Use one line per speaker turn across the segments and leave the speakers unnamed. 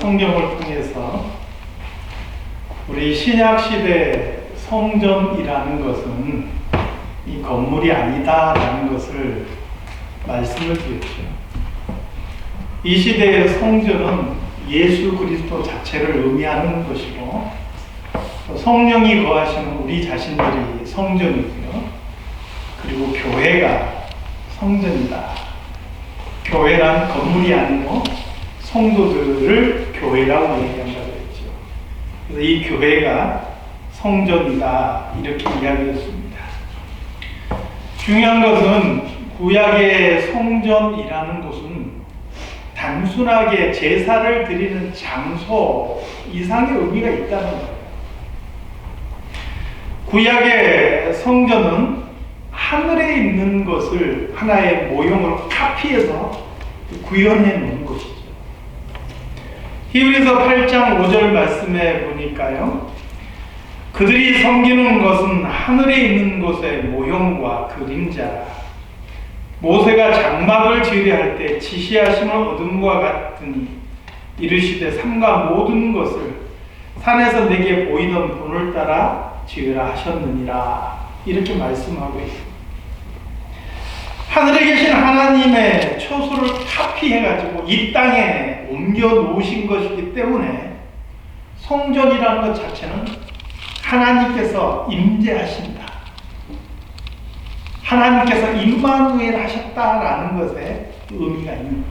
성경을 통해서 우리 신약시대 성전이라는 것은 이 건물이 아니다라는 것을 말씀을 드렸죠. 이 시대의 성전은 예수 그리스도 자체를 의미하는 것이고, 성령이 거하시는 우리 자신들이 성전이고요. 그리고 교회가 성전이다. 교회란 건물이 아니고 성도들을 교회라고 얘기한다고 했죠. 그래서 이 교회가 성전이다, 이렇게 이야기했습니다. 중요한 것은 구약의 성전이라는 곳은 단순하게 제사를 드리는 장소 이상의 의미가 있다는 거예요. 구약의 성전은 하늘에 있는 것을 하나의 모형으로 카피해서 구현해 놓은 것이죠. 히브리서 8장 5절 말씀에 보니까요, 그들이 섬기는 것은 하늘에 있는 것의 모형과 그림자라. 모세가 장막을 지으려 할 때 지시하심을 얻은 것과 같으니 이르시되 삼가 모든 것을 산에서 내게 보이던 본을 따라 지으라 하셨느니라. 이렇게 말씀하고 있습니다. 하늘에 계신 하나님의 초소를 카피해가지고 이 땅에 옮겨 놓으신 것이기 때문에 성전이라는 것 자체는 하나님께서 임재하신다, 하나님께서 임마누엘 하셨다라는 것에 의미가 있는 거예요.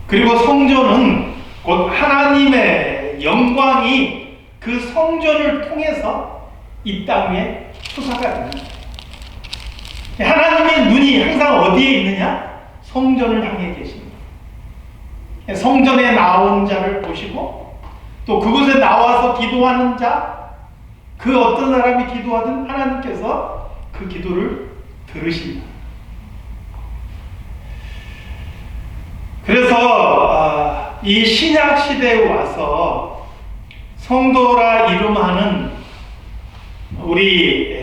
그리고 성전은 곧 하나님의 영광이 그 성전을 통해서 이 땅에 투사가 됩니다. 하나님의 눈이 항상 어디에 있느냐? 성전을 향해 계십니다. 성전에 나온 자를 보시고, 또 그곳에 나와서 기도하는 자, 그 어떤 사람이 기도하든 하나님께서 그 기도를 들으신다. 그래서 이 신약 시대에 와서 성도라 이름하는 우리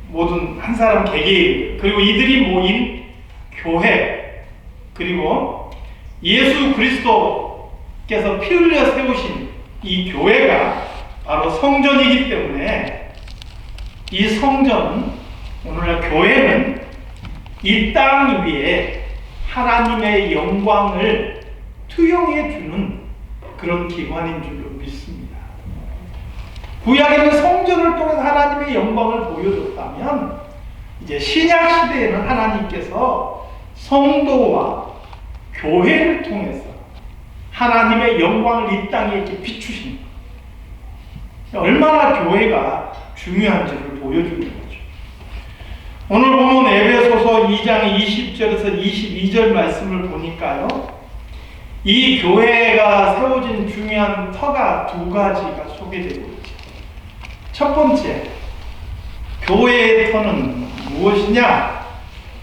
모든 한 사람 개개인, 그리고 이들이 모인 교회, 그리고 예수 그리스도께서 피 흘려 세우신 이 교회가 바로 성전이기 때문에 이 성전, 오늘날 교회는 이 땅 위에 하나님의 영광을 투영해 주는 그런 기관인 줄로 믿습니다. 구약에는 성전을 통해서 하나님의 영광을 보여줬다면, 이제 신약 시대에는 하나님께서 성도와 교회를 통해서 하나님의 영광을 이 땅에 이렇게 비추십니다. 얼마나 교회가 중요한지를 보여주는 거죠. 오늘 보면 에베소서 2장 20절에서 22절 말씀을 보니까요, 이 교회가 세워진 중요한 터가 두 가지가 소개되고 있죠. 첫 번째, 교회의 터는 무엇이냐?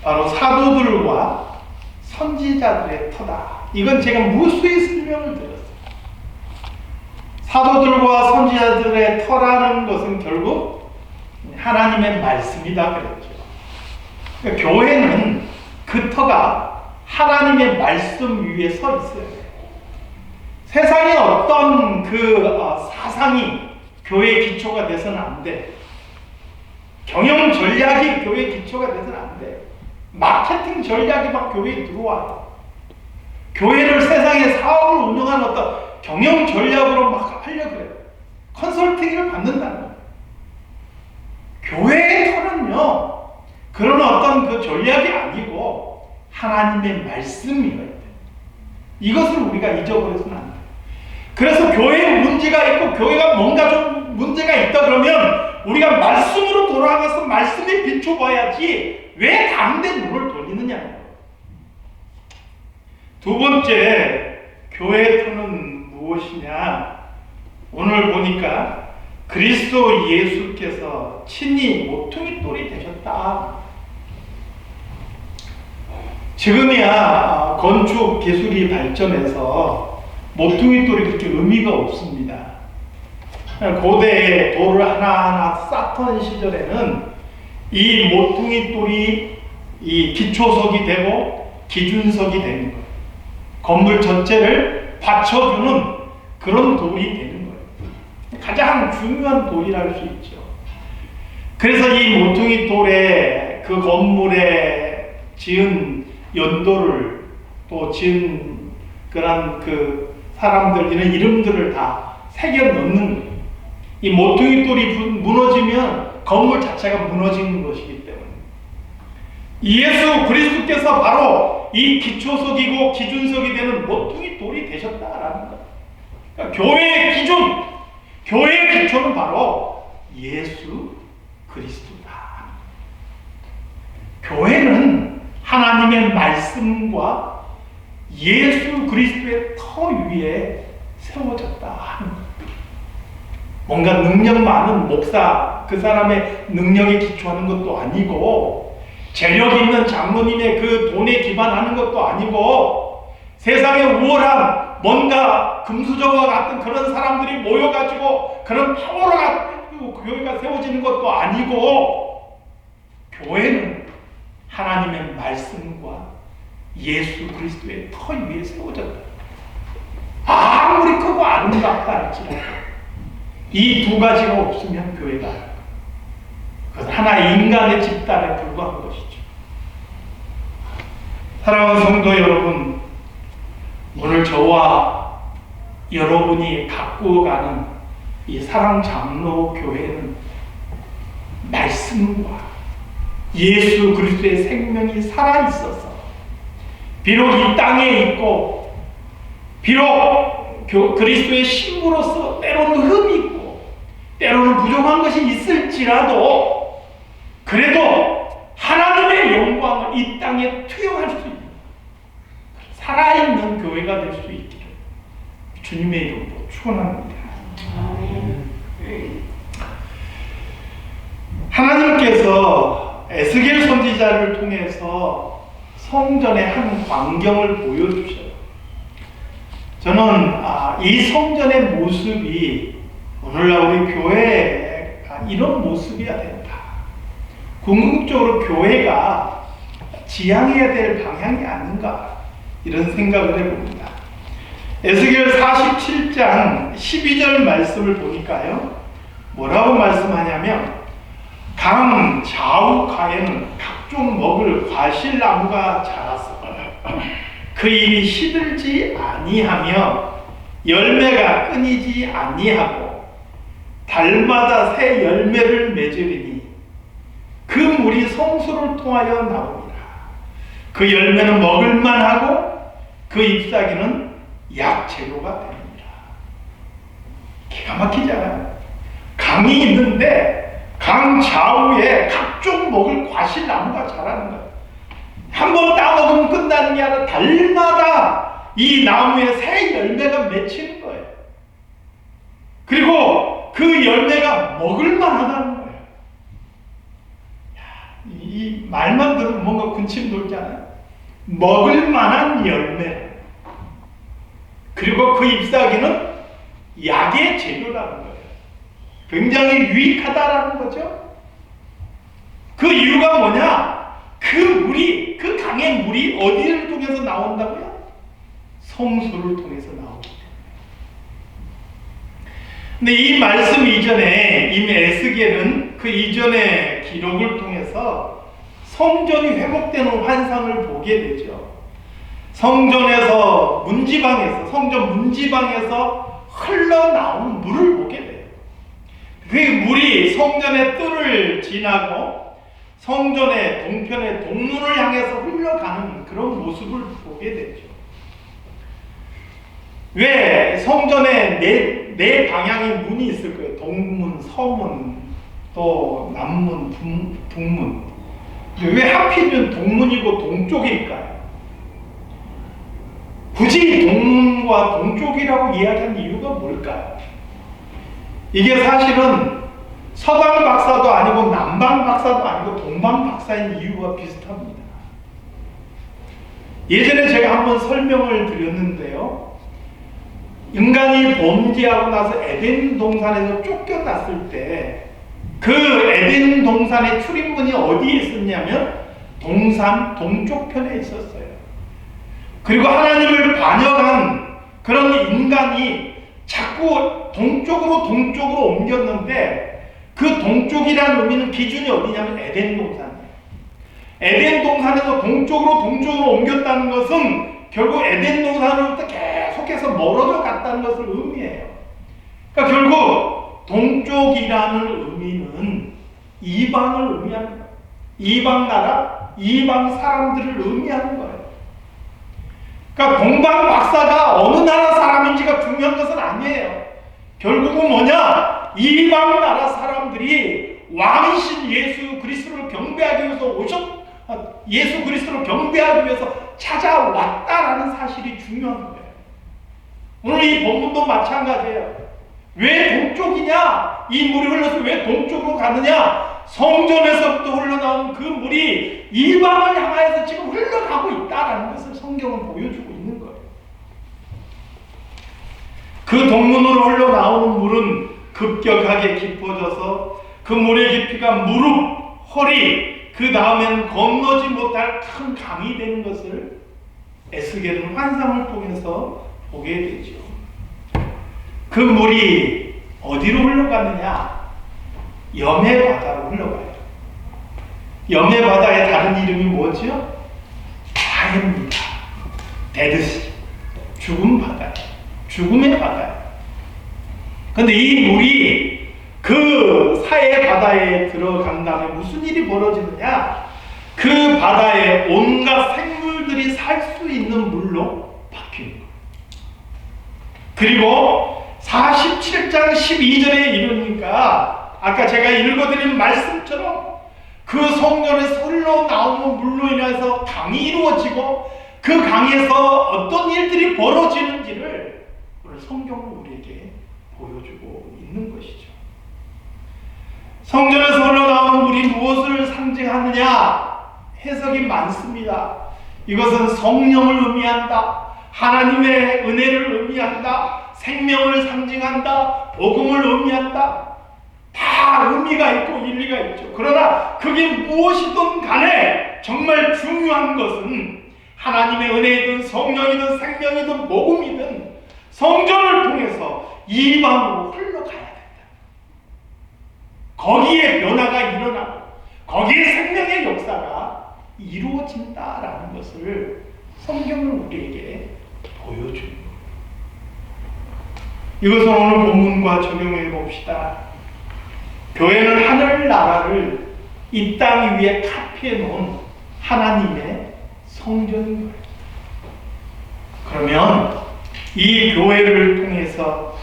바로 사도들과 선지자들의 터다. 이건 제가 무수히 설명을 드렸어요. 사도들과 선지자들의 터라는 것은 결국 하나님의 말씀이다 그랬죠. 그러니까 교회는 그 터가 하나님의 말씀 위에 서 있어요. 세상에 어떤 그 사상이 교회의 기초가 돼서는 안 돼. 경영 전략이 교회의 기초가 돼서는 안 돼. 마케팅 전략이 막 교회에 들어와요. 교회를 세상에 사업을 운영하는 어떤 경영 전략으로 막 하려고 그래요. 컨설팅을 받는다는 거예요. 교회의 터는요, 그런 어떤 그 전략이 아니고 하나님의 말씀이에요. 이것을 우리가 잊어버려서는 안 돼요. 그래서 교회에 문제가 있고 교회가 뭔가 좀 문제가 있다 그러면 우리가 말씀으로 돌아가서 말씀에 비춰봐야지 왜 다른 데 눈을 돌리느냐. 두 번째, 교회의 터는 무엇이냐? 오늘 보니까 그리스도 예수께서 친히 모퉁이 돌이 되셨다. 지금이야 건축 기술이 발전해서 모퉁이 돌이 그렇게 의미가 없습니다. 고대에 돌을 하나하나 쌓던 시절에는 이 모퉁이 돌이 이 기초석이 되고 기준석이 되는 거예요. 건물 전체를 받쳐주는 그런 돌이 되는 거예요. 가장 중요한 돌이라 할 수 있죠. 그래서 이 모퉁이 돌에 그 건물에 지은 연도를 또 지은 그런 그 사람들 이런 이름들을 다 새겨 넣는 거예요. 이 모퉁이 돌이 무너지면 건물 자체가 무너지는 것이기 때문에 예수 그리스도께서 바로 이 기초석이고 기준석이 되는 모퉁이 돌이 되셨다라는 것. 그러니까 교회의 기준, 교회의 기초는 바로 예수 그리스도다. 교회는 하나님의 말씀과 예수 그리스도의 터 위에 세워졌다 하는 것. 뭔가 능력 많은 목사, 그 사람의 능력에 기초하는 것도 아니고, 재력 있는 장로님의 그 돈에 기반하는 것도 아니고, 세상에 우월한 뭔가 금수저와 같은 그런 사람들이 모여가지고 그런 파워로 가지고 교회가 세워지는 것도 아니고, 교회는 하나님의 말씀과 예수 그리스도의 터 위에 세워졌다. 아무리 크고 아름답다 할지라도 이 두 가지가 없으면 교회가 그것은 하나의 인간의 집단에 불과한 것이죠. 사랑하는 성도 여러분, 오늘 저와 여러분이 갖고 가는 이 사랑장로교회는 말씀과 예수 그리스도의 생명이 살아있어서 비록 이 땅에 있고 비록 그리스도의 신부로서 때로는 흠이 있고 때로는 부족한 것이 있을지라도 그래도 하나님의 영광을 이 땅에 투영할 수 있는 살아있는 교회가 될 수 있기를 주님의 이름으로 축원합니다. 하나님께서 에스겔 선지자를 통해서 성전의 한 광경을 보여주셔요. 저는 이 성전의 모습이 오늘날 우리 교회가 이런 모습이어야 된다. 궁극적으로 교회가 지향해야 될 방향이 아닌가 이런 생각을 해봅니다. 에스겔 47장 12절 말씀을 보니까요, 뭐라고 말씀하냐면 강 좌우가에는 각종 먹을 과실나무가 자랐어. 그 잎이 시들지 아니하며 열매가 끊이지 아니하고 달마다 새 열매를 맺으리니 그 물이 성소를 통하여 나오니라. 그 열매는 먹을만하고 그 잎사귀는 약재료가 됩니다. 기가 막히잖아요. 강이 있는데 강 좌우에 각종 먹을 과실나무가 자라는 거예요. 한번 따먹으면 끝나는 게 아니라 달마다 이 나무에 새 열매가 맺히는 거예요. 그리고 그 열매가 먹을만하다는 거예요. 이 말만 들으면 뭔가 군침 돌잖아요. 먹을만한 열매. 그리고 그 잎사귀는 약의 재료라는 거예요. 굉장히 유익하다라는 거죠. 그 이유가 뭐냐? 그 물이, 그 강의 물이 어디를 통해서 나온다고요? 성소를 통해서 나오기 때문에. 근데 이 말씀 이전에 이미 에스겔은 그 이전의 기록을 통해서 성전이 회복되는 환상을 보게 되죠. 성전 문지방에서 흘러나온 물을 보게 돼요. 그 물이 성전의 뜰을 지나고 성전의 동편의 동문을 향해서 흘러가는 그런 모습을 보게 되죠. 왜 성전에 네 방향의 문이 있을 거예요. 동문, 서문, 또 남문, 북문. 왜 하필이면 동문이고 동쪽일까요? 굳이 동문과 동쪽이라고 이야기한 이유가 뭘까요? 이게 사실은 서방 박사도 아니고 남방 박사도 아니고 동방 박사인 이유가 비슷합니다. 예전에 제가 한번 설명을 드렸는데요. 인간이 범죄하고 나서 에덴 동산에서 쫓겨났을 때 그 에덴 동산의 출입문이 어디에 있었냐면 동산 동쪽편에 있었어요. 그리고 하나님을 반역한 그런 인간이 자꾸 동쪽으로 옮겼는데 그 동쪽이라는 의미는 기준이 어디냐면 에덴 동산이에요. 에덴 동산에서 동쪽으로 옮겼다는 것은 결국 에덴 동산으로부터 계속해서 멀어져 갔다는 것을 의미해요. 그러니까 결국 동쪽이라는 의미는 이방을 의미하는 거예요. 이방 나라, 이방 사람들을 의미하는 거예요. 그러니까 동방 박사가 어느 나라 사람인지가 중요한 것은 아니에요. 결국은 뭐냐? 이방 나라 사람들이 왕이신 예수 그리스도를 경배하기 위해서 예수 그리스도를 경배하기 위해서 찾아왔다라는 사실이 중요한 거예요. 오늘 이 본문도 마찬가지예요. 왜 동쪽이냐? 이 물이 흘러서 왜 동쪽으로 가느냐? 성전에서부터 흘러나온 그 물이 이방을 향하여서 지금 흘러가고 있다라는 것을 성경은 보여주고 있는 거예요. 그 동문으로 흘러나오는 물은 급격하게 깊어져서 그 물의 깊이가 무릎, 허리, 그 다음엔 건너지 못할 큰 강이 되는 것을 에스겔은 환상을 통해서 보게 되죠. 그 물이 어디로 흘러가느냐? 염해 바다로 흘러가요. 염해 바다의 다른 이름이 뭐죠? 다해입니다. 데드시, 죽음 바다, 죽음의 바다예요. 근데 이 물이 그 사해 바다에 들어간 다음에 무슨 일이 벌어지느냐? 그 바다에 온갖 생물들이 살 수 있는 물로 바뀌는 거예요. 그리고 47장 12절에 이르니까 아까 제가 읽어드린 말씀처럼 그 성전에서 흘러나오는 물로 인해서 강이 이루어지고 그 강에서 어떤 일들이 벌어지는지를 오늘 성경은 우리에게 보여주고 있는 것이죠. 성전에서 흘러나오는 물이 무엇을 상징하느냐? 해석이 많습니다. 이것은 성령을 의미한다. 하나님의 은혜를 의미한다. 생명을 상징한다. 복음을 의미한다. 다 의미가 있고 일리가 있죠. 그러나 그게 무엇이든 간에 정말 중요한 것은 하나님의 은혜이든 성령이든 생명이든 복음이든 성전을 통해서 이방으로 흘러가야 된다. 거기에 변화가 일어나고 거기에 생명의 역사가 이루어진다라는 것을 성경은 우리에게 보여줍니다. 이것을 오늘 본문과 적용해 봅시다. 교회는 하늘나라를 이 땅 위에 카피해 놓은 하나님의 성전인 거예요. 그러면 이 교회를 통해서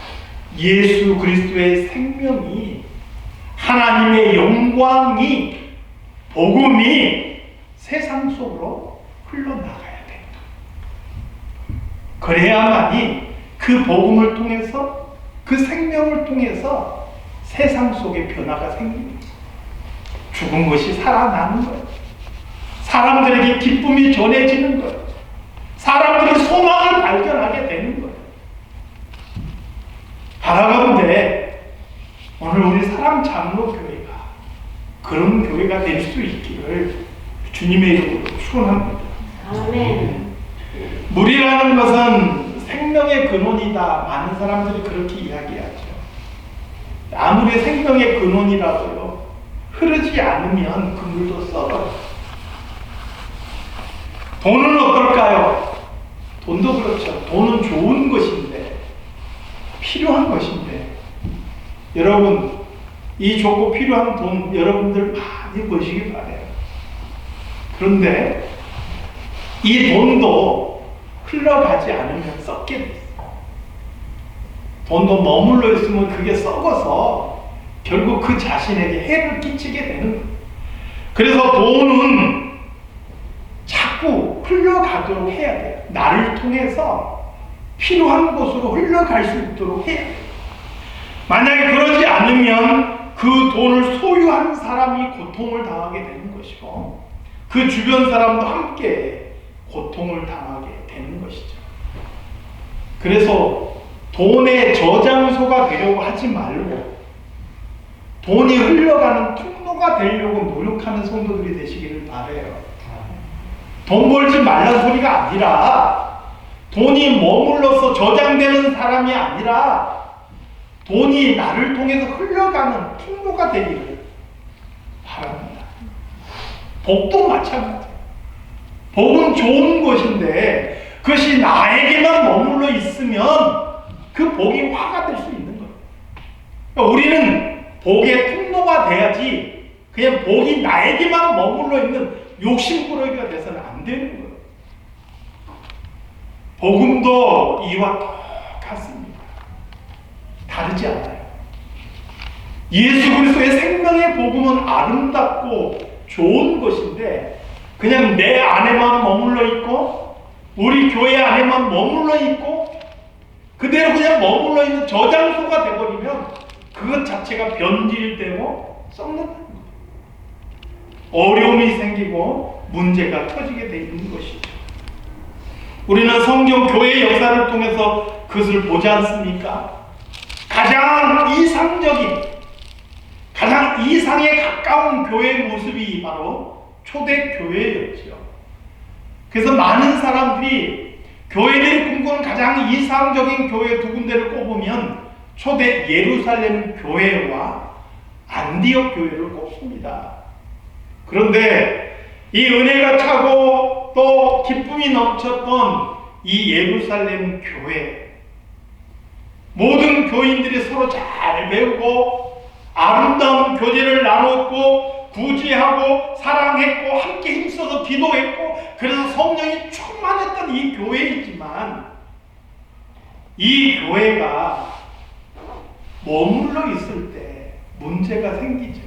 예수 그리스도의 생명이, 하나님의 영광이, 복음이 세상 속으로 흘러나가야 됩니다. 그래야만이 그 복음을 통해서, 그 생명을 통해서 세상 속에 변화가 생깁니다. 죽은 것이 살아나는 거예요. 사람들에게 기쁨이 전해지는 거예요. 사람들이 소망을 발견하게 되는 거예요. 바라건대 오늘 우리 사랑장로교회가 그런 교회가 될 수 있기를 주님의 이름으로 축원합니다.
아멘.
물이라는 것은 생명의 근원이다. 많은 사람들이 그렇게 이야기하죠. 아무리 생명의 근원이라도요, 흐르지 않으면 그 물도 썩어요. 돈은 어떨까요? 돈도 그렇죠. 돈은 좋은 것인데, 필요한 것인데, 여러분, 이 좋고 필요한 돈 여러분들 많이 버시기 바라요. 그런데 이 돈도 흘러가지 않으면 썩게 돼 있어요. 돈도 머물러 있으면 그게 썩어서 결국 그 자신에게 해를 끼치게 되는 거예요. 그래서 돈은 자꾸 흘러가도록 해야 돼요. 나를 통해서 필요한 곳으로 흘러갈 수 있도록 해야 돼요. 만약에 그러지 않으면 그 돈을 소유한 사람이 고통을 당하게 되는 것이고 그 주변 사람도 함께 고통을 당하게 되는 것이죠. 그래서 돈의 저장소가 되려고 하지 말고 돈이 흘러가는 통로가 되려고 노력하는 성도들이 되시기를 바라요. 돈 벌지 말라는 소리가 아니라 돈이 머물러서 저장되는 사람이 아니라 돈이 나를 통해서 흘러가는 통로가 되기를 바랍니다. 복도 마찬가지예요. 복은 좋은 것인데 그것이 나에게만 머물러 있으면 그 복이 화가 될 수 있는 거예요. 그러니까 우리는 복의 통로가 돼야지 그냥 복이 나에게만 머물러 있는 욕심꾸러기가 돼서는 안 되는 거예요. 복음도 이와 똑같습니다. 다르지 않아요. 예수 그리스도의 생명의 복음은 아름답고 좋은 것인데 그냥 내 안에만 머물러 있고 우리 교회 안에만 머물러 있고 그대로 그냥 머물러 있는 저장소가 되어버리면 그것 자체가 변질되고 썩는 거예요. 어려움이 생기고 문제가 터지게 돼 있는 것이죠. 우리는 성경 교회 역사를 통해서 그것을 보지 않습니까? 가장 이상적인, 가장 이상에 가까운 교회의 모습이 바로 초대교회였죠. 그래서 많은 사람들이 교회들이 꿈꾸는 가장 이상적인 교회 두 군데를 꼽으면 초대 예루살렘 교회와 안디옥 교회를 꼽습니다. 그런데 이 은혜가 차고 또 기쁨이 넘쳤던 이 예루살렘 교회, 모든 교인들이 서로 잘 배우고 아름다운 교제를 나눴고 구제하고 사랑했고 함께 힘써서 기도했고 그래서 성령이 충만했던 이 교회이지만 이 교회가 머물러 있을 때 문제가 생기죠.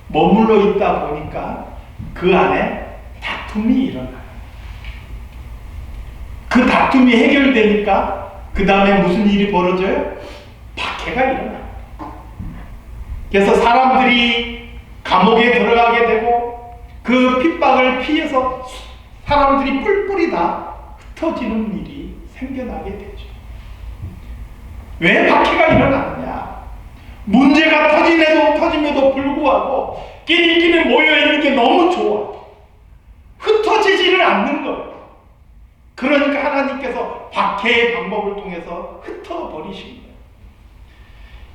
머물러 있다 보니까 그 안에 다툼이 일어나요. 그 다툼이 해결되니까 그 다음에 무슨 일이 벌어져요? 박해가 일어나요. 그래서 사람들이 감옥에 들어가게 되고 그 핍박을 피해서 사람들이 뿔뿔이 다 흩어지는 일이 생겨나게 되죠. 왜 박해가 일어나느냐? 문제가 터짐에도 불구하고 끼리끼리 모여있는 게 너무 좋아. 흩어지지를 않는 거예요. 그러니까 하나님께서 박해의 방법을 통해서 흩어버리신 거예요.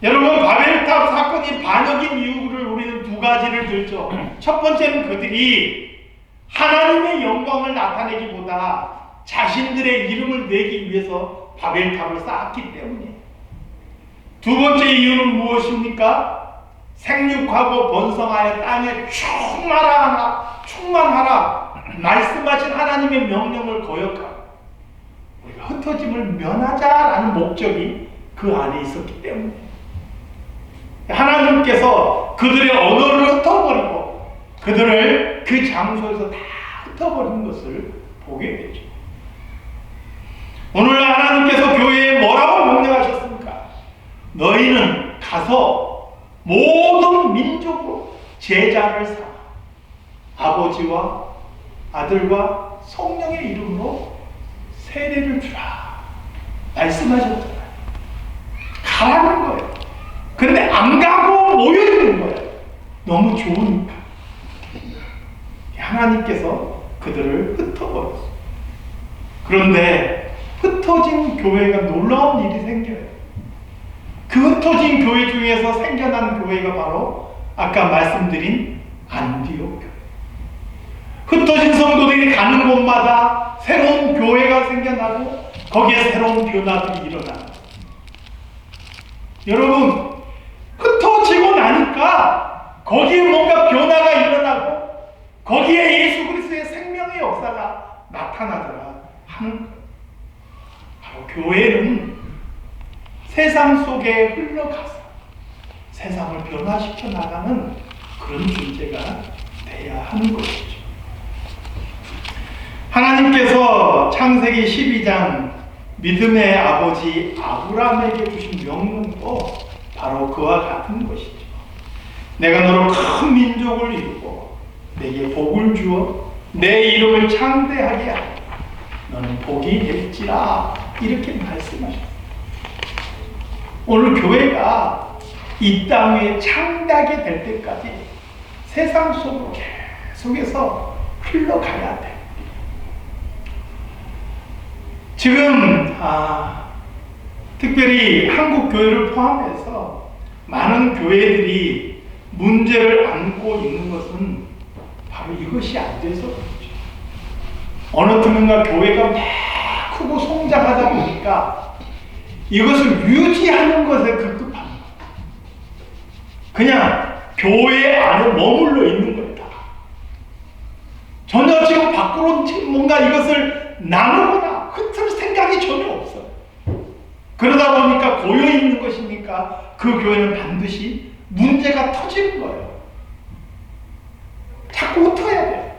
여러분, 바벨탑 사건이 반역인 이유를 우리는 두 가지를 들죠. 첫 번째는 그들이 하나님의 영광을 나타내기보다 자신들의 이름을 내기 위해서 바벨탑을 쌓았기 때문이에요. 두 번째 이유는 무엇입니까? 생육하고 번성하여 땅에 충만하라 말씀하신 하나님의 명령을 거역하고 우리가 흩어짐을 면하자라는 목적이 그 안에 있었기 때문이에요. 하나님께서 그들의 언어를 흩어버리고 그들을 그 장소에서 다 흩어버리는 것을 보게 되죠. 오늘 하나님께서 교회에 뭐라고 명령하셨습니까? 너희는 가서 모든 민족으로 제자를 삼아 아버지와 아들과 성령의 이름으로 세례를 주라 말씀하셨잖아요. 가라는 거예요. 그런데 안 가고 모여있는 거예요. 너무 좋으니까. 하나님께서 그들을 흩어버렸어요. 그런데 ht어진 교회가 놀라운 일이 생겨요. 그 흩어진 교회 중에서 생겨난 교회가 바로 아까 말씀드린 안디옥 교회. 흩어진 성도들이 가는 곳마다 새로운 교회가 생겨나고 거기에 새로운 변화들이 일어나요. 여러분, 흩어지고 나니까 거기에 뭔가 변화가 일어나고 거기에 예수 그리스도의 생명의 역사가 나타나더라 하는 거예요. 바로 교회는 세상 속에 흘러가서 세상을 변화시켜 나가는 그런 존재가 돼야 하는 것이죠. 하나님께서 창세기 12장 믿음의 아버지 아브라함에게 주신 명령도 바로 그와 같은 것이죠. 내가 너로 큰 민족을 이루고 내게 복을 주어 내 이름을 창대하게 하고 너는 복이 될지라 이렇게 말씀하셨어요. 오늘 교회가 이 땅 위에 창대하게 될 때까지 세상 속으로 계속해서 흘러가야 돼. 지금 특별히 한국 교회를 포함해서 많은 교회들이 문제를 안고 있는 것은 바로 이것이 안 돼서 그렇죠. 어느 틈인가 교회가 막 크고 성장하다 보니까 이것을 유지하는 것에 급급합니다. 그냥 교회 안에 머물러 있는 거다. 전혀 지금 밖으로 뭔가 이것을 나누거나 흩을 생각이 전혀 없어요. 그러다 보니까 고여 있는 것이니까 그 교회는 반드시 문제가 터지는 거예요. 자꾸 흩어야 돼요.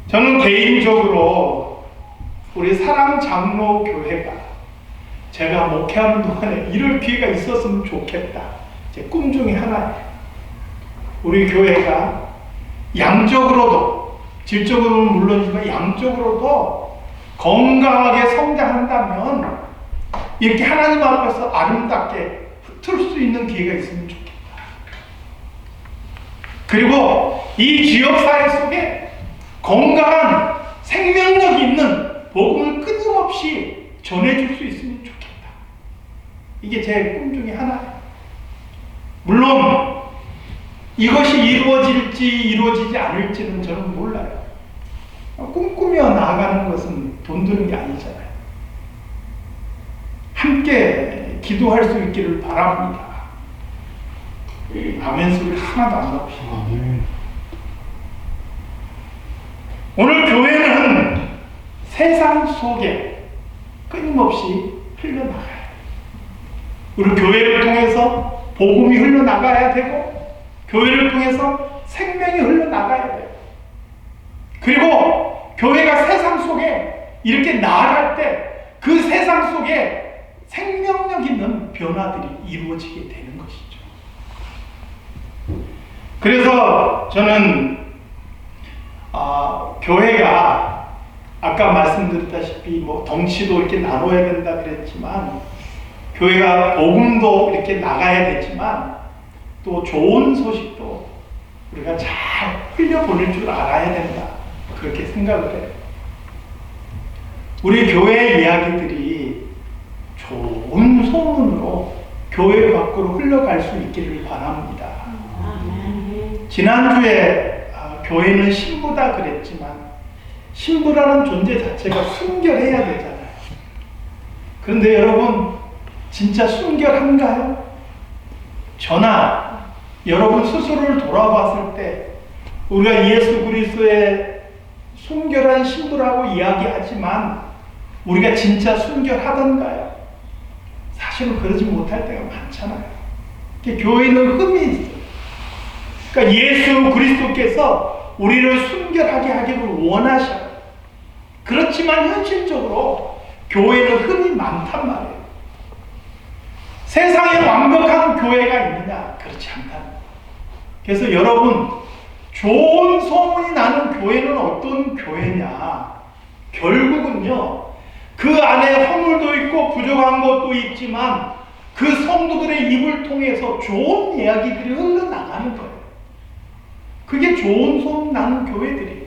저는 개인적으로 우리 사랑장로교회가 제가 목회하는 동안에 이럴 기회가 있었으면 좋겠다. 제 꿈 중에 하나예요. 우리 교회가 양적으로도, 질적으로는 물론이지만 양적으로도 건강하게 성장한다면 이렇게 하나님 앞에서 아름답게 흩을 수 있는 기회가 있으면 좋겠다. 그리고 이 지역사회 속에 건강한 생명력 있는 복음을 끊임없이 전해줄 수 있으면 좋겠다. 이게 제 꿈 중에 하나예요. 물론 이것이 이루어질지 이루어지지 않을지는 저는 몰라요. 꿈꾸며 나아가는 것은 돈 드는 게 아니잖아요. 함께 기도할 수 있기를 바랍니다. 아멘 소리 하나도 안 나옵시다. 오늘 교회는 세상 속에 끊임없이 흘러나가야 돼요. 우리 교회를 통해서 복음이 흘러나가야 되고 교회를 통해서 생명이 흘러나가야 돼요. 그리고 교회가 세상 속에 이렇게 나아갈 때 그 세상 속에 생명력 있는 변화들이 이루어지게 되는 것이죠. 그래서 저는 교회가 아까 말씀드렸다시피 뭐 덩치도 이렇게 나눠야 된다 그랬지만 교회가 복음도 이렇게 나가야 되지만 또 좋은 소식도 우리가 잘 흘려보낼 줄 알아야 된다. 그렇게 생각을 해요. 우리 교회의 이야기들이 좋은 소문으로 교회 밖으로 흘러갈 수 있기를 바랍니다. 지난주에 교회는 신부다 그랬지만 신부라는 존재 자체가 순결해야 되잖아요. 그런데 여러분 진짜 순결한가요? 저나 여러분 스스로를 돌아봤을 때 우리가 예수 그리스도의 순결한 신부라고 이야기하지만 우리가 진짜 순결하던가요? 사실은 그러지 못할 때가 많잖아요. 교회는 흠이 있어요. 그러니까 예수 그리스도께서 우리를 순결하게 하기를 원하셔요. 그렇지만 현실적으로 교회는 흠이 많단 말이에요. 세상에 완벽한 교회가 있느냐? 그렇지 않다. 그래서 여러분, 좋은 소문이 나는 교회는 어떤 교회냐? 결국은요, 그 안에 허물도 있고 부족한 것도 있지만 그 성도들의 입을 통해서 좋은 이야기들이 흘러나가는 거예요. 그게 좋은 소문 나는 교회들이에요.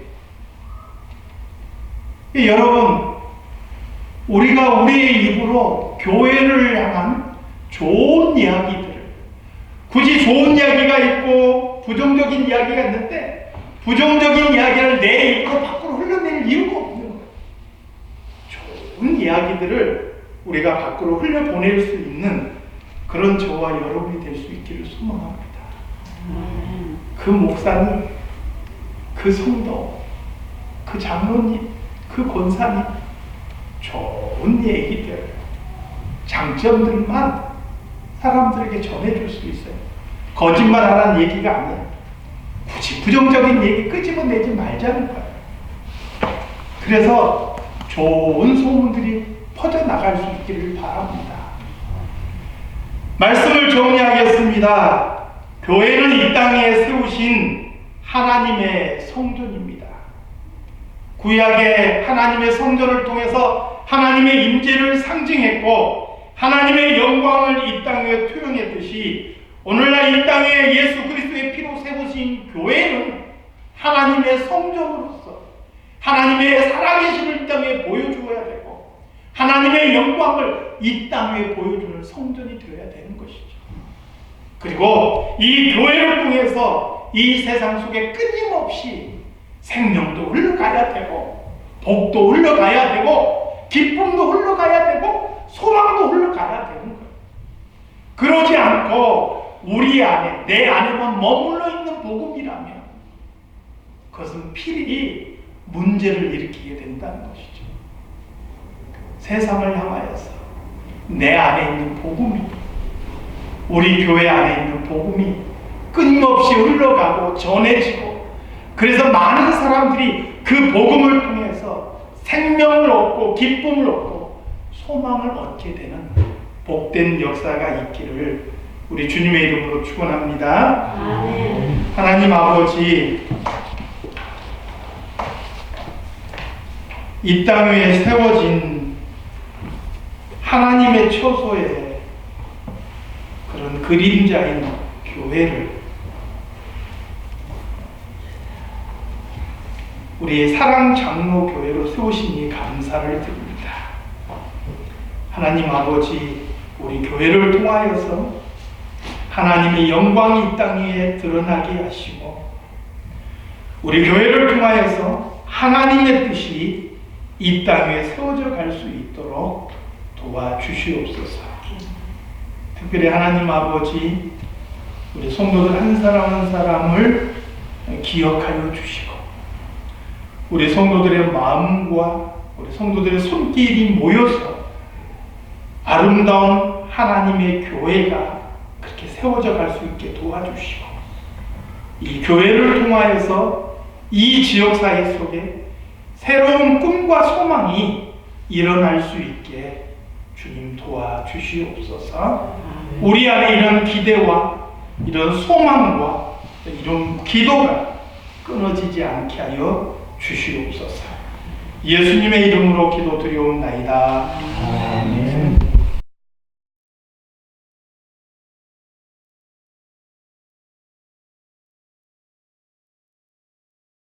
여러분, 우리가 우리의 입으로 교회를 향한 좋은 이야기들을, 굳이 좋은 이야기가 있고 부정적인 이야기가 있는데 부정적인 이야기를 내 입으로 밖으로 흘러낼 이유가 없는 거예요. 좋은 이야기들을 우리가 밖으로 흘려보낼 수 있는 그런 저와 여러분이 될 수 있기를 소망합니다. 그 목사님, 그 성도, 그 장로님, 그 권사님, 좋은 얘기들, 장점들만 사람들에게 전해줄 수 있어요. 거짓말하라는 얘기가 아니에요. 굳이 부정적인 얘기 끄집어내지 말자는 거예요. 그래서 좋은 소문들이 퍼져나갈 수 있기를 바랍니다. 말씀을 정리하겠습니다. 교회는 이 땅에 세우신 하나님의 성전입니다. 구약의 하나님의 성전을 통해서 하나님의 임재를 상징했고 하나님의 영광을 이 땅에 투영했듯이 오늘날 이 땅에 예수 그리스도의 피로 세우신 교회는 하나님의 성전으로서 하나님의 살아계심을 이 땅에 보여주어야 되고 하나님의 영광을 이 땅에 보여주는 성전이 되어야 되는 것이죠. 그리고 이 교회를 통해서 이 세상 속에 끊임없이 생명도 흘러가야 되고, 복도 흘러가야 되고, 기쁨도 흘러가야 되고, 소망도 흘러가야 되는 거예요. 그러지 않고 우리 안에, 내 안에만 머물러 있는 복음이라면 그것은 필히 문제를 일으키게 된다는 것이죠. 세상을 향하여서 내 안에 있는 복음이, 우리 교회 안에 있는 복음이 끊임없이 흘러가고 전해지고, 그래서 많은 사람들이 그 복음을 통해서 생명을 얻고 기쁨을 얻고 소망을 얻게 되는 복된 역사가 있기를 우리 주님의 이름으로 축원합니다. 아멘. 하나님 아버지, 이 땅 위에 세워진 하나님의 처소에 그런 그림자인 교회를 우리의 사랑장로교회로 세우시니 감사를 드립니다. 하나님 아버지, 우리 교회를 통하여서 하나님의 영광이 이 땅 위에 드러나게 하시고, 우리 교회를 통하여서 하나님의 뜻이 이 땅 위에 세워져 갈 수 있도록 도와주시옵소서. 특별히 하나님 아버지, 우리 성도들 한 사람 한 사람을 기억하여 주시고, 우리 성도들의 마음과 우리 성도들의 손길이 모여서 아름다운 하나님의 교회가 그렇게 세워져 갈 수 있게 도와주시고, 이 교회를 통하여서 이 지역사회 속에 새로운 꿈과 소망이 일어날 수 있게 주님 도와주시옵소서. 우리 안에 이런 기대와 이런 소망과 이런 기도가 끊어지지 않게 하여 주시옵소서. 예수님의 이름으로 기도드리옵나이다. 아멘.